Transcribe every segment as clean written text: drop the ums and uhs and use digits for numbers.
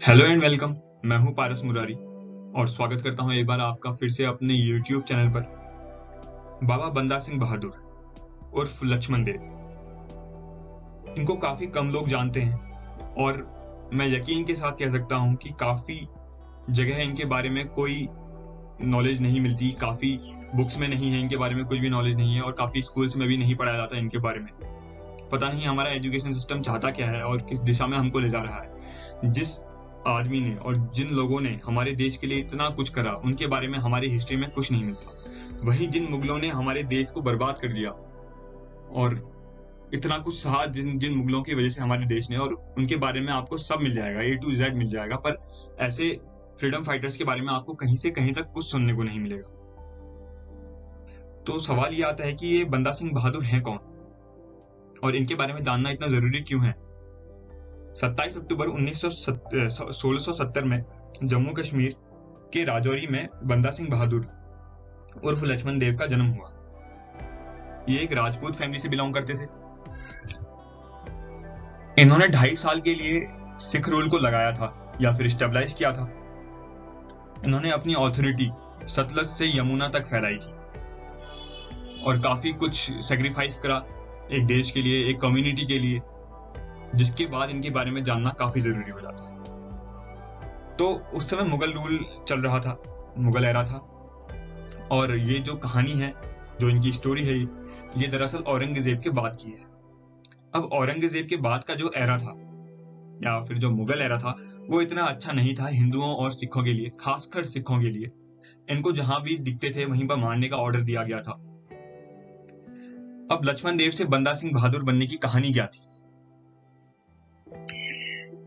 Hello and welcome. मैं हूं पारस मुरारी और स्वागत करता हूं एक बार आपका फिर से अपने YouTube चैनल पर। बाबा बंदा सिंह बहादुर उर्फ लक्ष्मण देव, इनको काफी कम लोग जानते हैं और मैं यकीन के साथ कह सकता हूं कि काफी जगह इनके बारे में कोई नॉलेज नहीं मिलती, काफी बुक्स में नहीं है, इनके बारे में कुछ भी नॉलेज नहीं है और काफी स्कूल्स में भी नहीं पढ़ाया जाता इनके बारे में। पता नहीं हमारा एजुकेशन सिस्टम चाहता क्या है और किस दिशा में हमको ले जा रहा है। जिस आदमी ने और जिन लोगों ने हमारे देश के लिए इतना कुछ करा, उनके बारे में हमारी हिस्ट्री में कुछ नहीं मिलता। वहीं जिन मुगलों ने हमारे देश को बर्बाद कर दिया और इतना कुछ सहा जिन जिन मुगलों की वजह से हमारे देश ने, और उनके बारे में आपको सब मिल जाएगा, A to Z मिल जाएगा। पर ऐसे फ्रीडम फाइटर्स के बारे में आपको कहीं से कहीं तक कुछ सुनने को नहीं मिलेगा। तो सवाल ये आता है कि ये बंदा सिंह बहादुर हैं कौन और इनके बारे में जानना इतना जरूरी क्यों है। 27 अक्टूबर 1670 में जम्मू कश्मीर के राजौरी में बंदा सिंह बहादुर उर्फ लक्ष्मण देव का जन्म हुआ। ये एक राजपूत फैमिली से बिलोंग करते थे। इन्होंने 2.5 साल के लिए सिख रूल को लगाया था या फिर स्टेबलाइज किया था। इन्होंने अपनी ऑथोरिटी सतलज से यमुना तक फैलाई थी और काफी कुछ सेक्रीफाइस करा एक देश के लिए, एक कम्युनिटी के लिए, जिसके बाद इनके बारे में जानना काफी जरूरी हो जाता है। तो उस समय मुगल रूल चल रहा था, मुगल एरा था, और ये जो कहानी है, जो इनकी स्टोरी है, ये दरअसल औरंगजेब के बाद की है। अब औरंगजेब के बाद का जो एरा था या फिर जो मुगल एरा था, वो इतना अच्छा नहीं था हिंदुओं और सिखों के लिए, खासकर सिखों के लिए। इनको जहां भी दिखते थे वहीं पर मारने का ऑर्डर दिया गया था। अब लक्ष्मण देव से बंदा सिंह बहादुर बनने की कहानी क्या थी?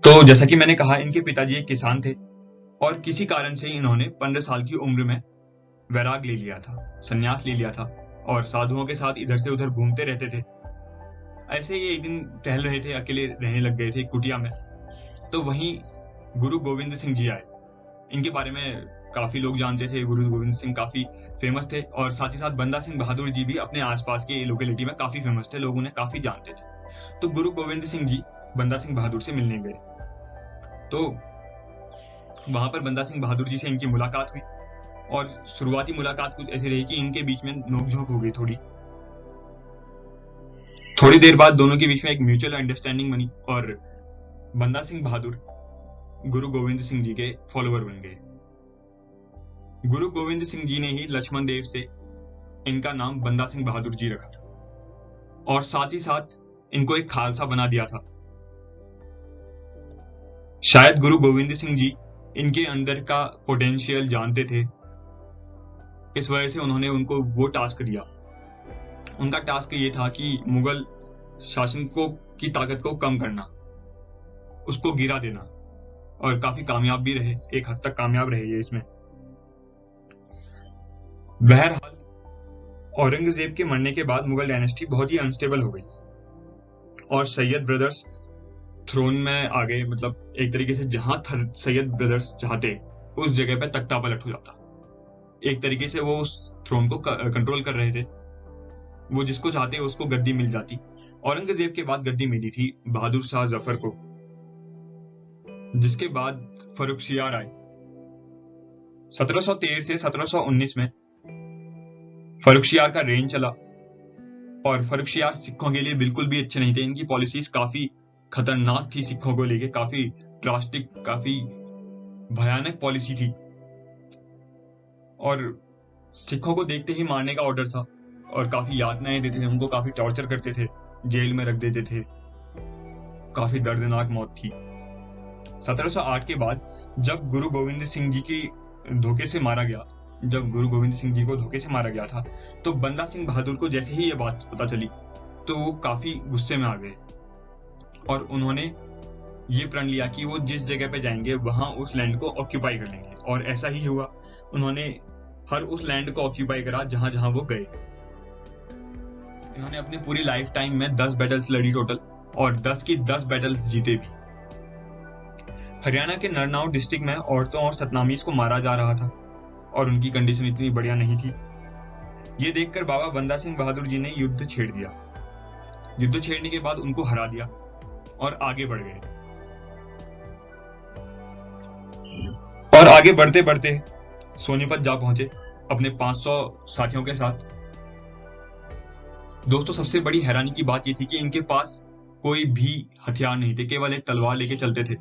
तो जैसा कि मैंने कहा, इनके पिताजी एक किसान थे और किसी कारण से इन्होंने 15 साल की उम्र में वैराग ले लिया था, संन्यास ले लिया था और साधुओं के साथ इधर से उधर घूमते रहते थे। ऐसे ही एक दिन टहल रहे थे, अकेले रहने लग गए थे कुटिया में। तो वहीं गुरु गोविंद सिंह जी आए। इनके बारे में काफी लोग जानते थे, गुरु गोविंद सिंह काफी फेमस थे और साथ ही साथ बंदा सिंह बहादुर जी भी अपने आसपास के लोकेलिटी में काफी फेमस थे, लोग उन्हें काफी जानते थे। तो गुरु गोविंद सिंह जी बंदा सिंह बहादुर से मिलने गए। तो वहां पर बंदा सिंह बहादुर जी से इनकी मुलाकात हुई और शुरुआती मुलाकात कुछ ऐसी रही कि इनके बीच में नोकझोंक हो गई। थोड़ी देर बाद दोनों के बीच में एक म्यूचुअल अंडरस्टैंडिंग बनी और बंदा सिंह बहादुर गुरु गोविंद सिंह जी के फॉलोअर बन गए। गुरु गोविंद सिंह जी ने ही लक्ष्मण देव से इनका नाम बंदा सिंह बहादुर जी रखा था और साथ ही साथ इनको एक खालसा बना दिया था। शायद गुरु गोविंद सिंह जी इनके अंदर का पोटेंशियल जानते थे, इस वजह से उन्होंने उनको वो टास्क दिया। उनका टास्क ये था कि मुगल शासकों की ताकत को कम करना, उसको गिरा देना, और काफी कामयाब भी रहे, एक हद तक कामयाब रहे ये इसमें। बहरहाल औरंगजेब के मरने के बाद मुगल डायनेस्टी बहुत ही अनस्टेबल हो गई और सैयद ब्रदर्स थ्रोन में आ गए। मतलब एक तरीके से जहां सैयद ब्रदर्स चाहते उस जगह पे तख्ता पलट हो जाता। एक तरीके से वो उस थ्रोन को कंट्रोल कर रहे थे, वो जिसको चाहते उसको गद्दी मिल जाती। औरंगजेब के बाद गद्दी मिली थी बहादुर शाह जफर को, जिसके बाद फर्रुखशियार आए। 1713 से 1719 में फर्रुखशियार का रेन चला और फर्रुखशियार सिखों के लिए बिल्कुल भी अच्छे नहीं थे। इनकी पॉलिसीज काफी खतरनाक थी, सिखों को लेके काफी ड्रास्टिक, काफी भयानक पॉलिसी थी और सिखों को देखते ही मारने का ऑर्डर था और काफी यातनाएं देते थे उनको, काफी टॉर्चर करते थे, जेल में रख देते थे, काफी दर्दनाक मौत थी। 1708 के बाद जब गुरु गोविंद सिंह जी की धोखे से मारा गया, जब गुरु गोविंद सिंह जी को धोखे से मारा गया था, तो बंदा सिंह बहादुर को जैसे ही ये बात पता चली तो वो काफी गुस्से में आ गए और उन्होंने ये प्रण लिया कि वो जिस जगह पे जाएंगे वहां उस लैंड को ऑक्यूपाई कर लेंगे। और ऐसा ही हुआ, उन्होंने हर उस लैंड को ऑक्यूपाई करा जहां जहां वो गए। इन्होंने अपनी पूरी लाइफ टाइम में 10 बैटल्स लड़ी टोटल और 10 की 10 बैटल्स जीते भी। हरियाणा के नरनाउट डिस्ट्रिक्ट में औरतों और सतनामीज को मारा जा रहा था और उनकी कंडीशन इतनी बढ़िया नहीं थी। ये देखकर बाबा बंदा सिंह बहादुर जी ने युद्ध छेड़ दिया। युद्ध छेड़ने के बाद उनको हरा दिया और आगे बढ़ गए। और आगे बढ़ते बढ़ते सोनीपत जा पहुंचे अपने 500 साथियों के साथ। दोस्तों, सबसे बड़ी हैरानी की बात यह थी कि इनके पास कोई भी हथियार नहीं थे, केवल एक तलवार लेके चलते थे।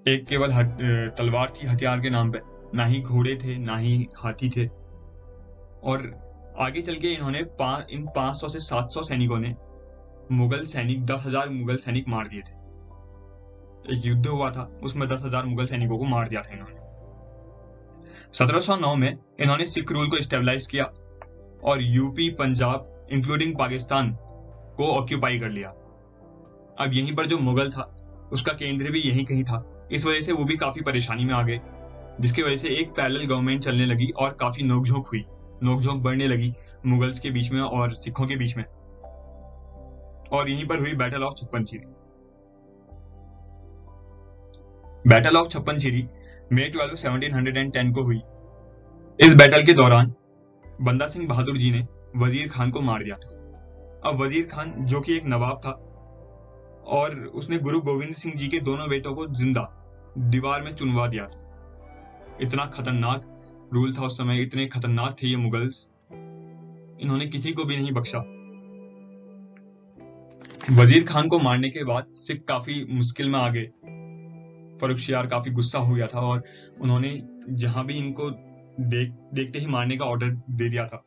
एक केवल तलवार थी हथियार के नाम पे, ना ही घोड़े थे ना ही हाथी थे। और आगे चल के इन्होंने इन 500 से 700 सैनिकों ने मुगल सैनिक 10,000 मुगल सैनिक मार दिए थे। एक युद्ध हुआ था, उसमें 10,000 मुगल सैनिकों को मार दिया था इन्होंने। 1709 में इन्होंने सिख रूल को स्टेबलाइज किया और यूपी, पंजाब इंक्लूडिंग पाकिस्तान को ऑक्यूपाई कर लिया। अब यहीं पर जो मुगल था उसका केंद्र भी यहीं कहीं था। इस वजह से वो भी काफी परेशानी में आ गए, जिसकी वजह से एक पैरेलल गवर्नमेंट चलने लगी और काफी नोकझोंक हुई, नोकझोंक बढ़ने लगी मुगल्स के बीच में और सिखों के बीच में। और यहीं पर हुई बैटल ऑफ छप्पनझिरी। बैटल ऑफ छप्पनझिरी मई 12, 1710 को हुई। इस बैटल के दौरान बंदा सिंह बहादुर जी ने वजीर खान को मार दिया था। अब वजीर खान जो कि एक नवाब था और उसने गुरु गोविंद सिंह जी के दोनों बेटों को जिंदा दीवार में चुनवा दिया था। इतना खतरनाक रूल था उस समय, इतने खतरनाक थे ये मुगल्स, इन्होंने किसी को भी नहीं बख्शा। वजीर खान को मारने के बाद सिख काफी मुश्किल में आ गए। फर्रुखशियार काफी गुस्सा हो गया था और उन्होंने जहां भी इनको देखते ही मारने का ऑर्डर दे दिया था,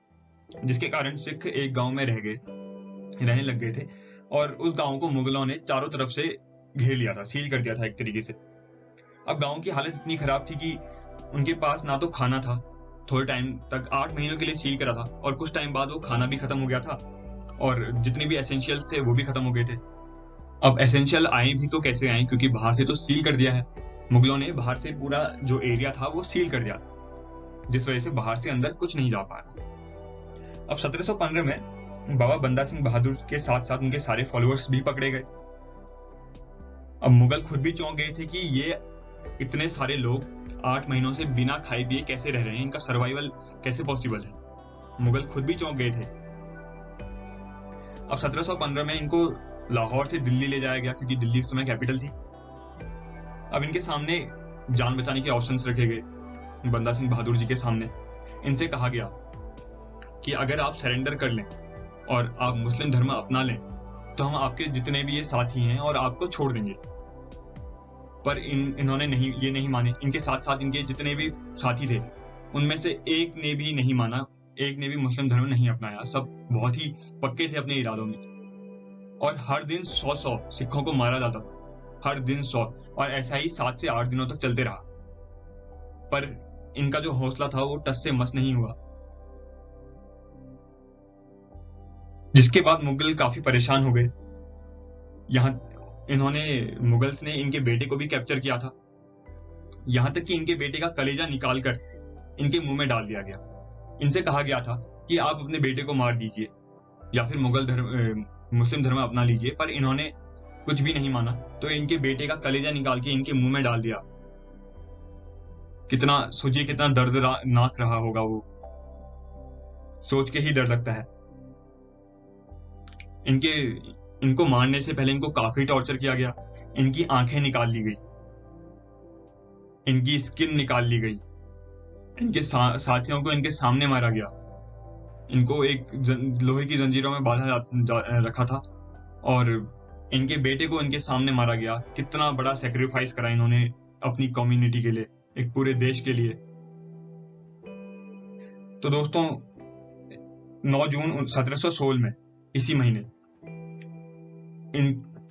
जिसके कारण सिख एक गांव में रहने लग गए थे और उस गांव को मुगलों ने चारों तरफ से घेर लिया था, सील कर दिया था एक तरीके से। अब गांव की हालत इतनी खराब थी कि उनके पास ना तो खाना था, थोड़े टाइम तक 8 महीनों के लिए सील करा था और कुछ टाइम बाद वो खाना भी खत्म हो गया था और जितने भी एसेंशियल्स थे वो भी खत्म हो गए थे। अब एसेंशियल आए भी तो कैसे आए, क्योंकि बाहर से तो सील कर दिया है मुगलों ने, बाहर से पूरा जो एरिया था वो सील कर दिया था, जिस वजह से बाहर से अंदर कुछ नहीं जा पा रहा। अब 1715 में बाबा बंदा सिंह बहादुर के साथ साथ उनके सारे फॉलोअर्स भी पकड़े गए। अब मुगल खुद भी चौंक गए थे कि ये इतने सारे लोग 8 महीनों से बिना खाए पिए कैसे रह रहे हैं, इनका सर्वाइवल कैसे पॉसिबल है। मुगल खुद भी चौंक गए थे। अब 1715 में इनको लाहौर से दिल्ली ले जाया गया, क्योंकि दिल्ली उस समय कैपिटल थी। अब इनके सामने जान बचाने के ऑप्शंस रखे गए बंदा सिंह बहादुर जी के सामने। इनसे कहा गया कि अगर आप सरेंडर कर लें और आप मुस्लिम धर्म अपना लें तो हम आपके जितने भी ये साथी हैं और आपको छोड़ देंगे। पर इन्होंने ये नहीं माने। इनके साथ साथ इनके जितने भी साथी थे उनमें से एक ने भी नहीं माना, एक ने भी मुस्लिम धर्म नहीं अपनाया। सब बहुत ही पक्के थे अपने इरादों में और हर दिन 100 सिखों को मारा जाता था, हर दिन 100, और ऐसा ही 7 से 8 दिनों तक चलते रहा। पर इनका जो हौसला था वो टस से मस नहीं हुआ, जिसके बाद मुगल काफी परेशान हो गए। मुगल्स ने इनके बेटे को भी कैप्चर किया था, यहां तक कि इनके बेटे का कलेजा निकालकर इनके मुंह में डाल दिया गया। इनसे कहा गया था कि आप अपने बेटे को मार दीजिए या फिर मुस्लिम धर्म अपना लीजिए, पर इन्होंने कुछ भी नहीं माना, तो इनके बेटे का कलेजा निकाल के इनके मुंह में डाल दिया। सोचिए कितना दर्दनाक रहा होगा वो, सोच के ही डर लगता है। इनको मारने से पहले इनको काफी टॉर्चर किया गया। इनकी आंखें निकाल ली गई, इनकी स्किन निकाल ली गई, इनके साथियों को इनके सामने मारा गया। इनको एक लोहे की जंजीरों में बांधा रखा था और इनके बेटे को इनके सामने मारा गया। कितना बड़ा सैक्रिफाइस करा इन्होंने अपनी कम्युनिटी के लिए, एक पूरे देश के लिए। तो दोस्तों, 9 जून 1716 में, इसी महीने,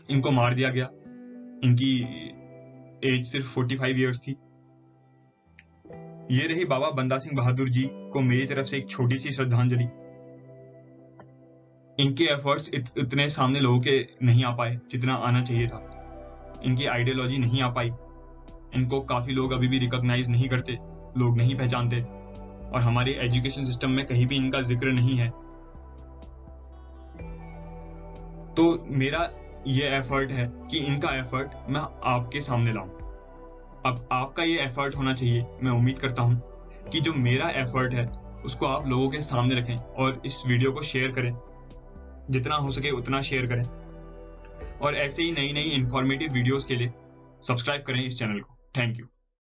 इनको मार दिया गया। इनकी एज सिर्फ 45 इयर्स थी। ये रही बाबा बंदा सिंह बहादुर जी को मेरी तरफ से एक छोटी सी श्रद्धांजलि। इनके एफर्ट्स इतने सामने लोगों के नहीं आ पाए जितना आना चाहिए था। इनकी आइडियोलॉजी नहीं आ पाई। इनको काफी लोग अभी भी रिकॉग्नाइज नहीं करते, लोग नहीं पहचानते, और हमारे एजुकेशन सिस्टम में कहीं भी इनका जिक्र नहीं है। तो मेरा ये एफर्ट है कि इनका एफर्ट मैं आपके सामने लाऊं। अब आपका ये एफर्ट होना चाहिए। मैं उम्मीद करता हूं कि जो मेरा एफर्ट है उसको आप लोगों के सामने रखें और इस वीडियो को शेयर करें, जितना हो सके उतना शेयर करें। और ऐसे ही नई नई इंफॉर्मेटिव वीडियोस के लिए सब्सक्राइब करें इस चैनल को। Thank you.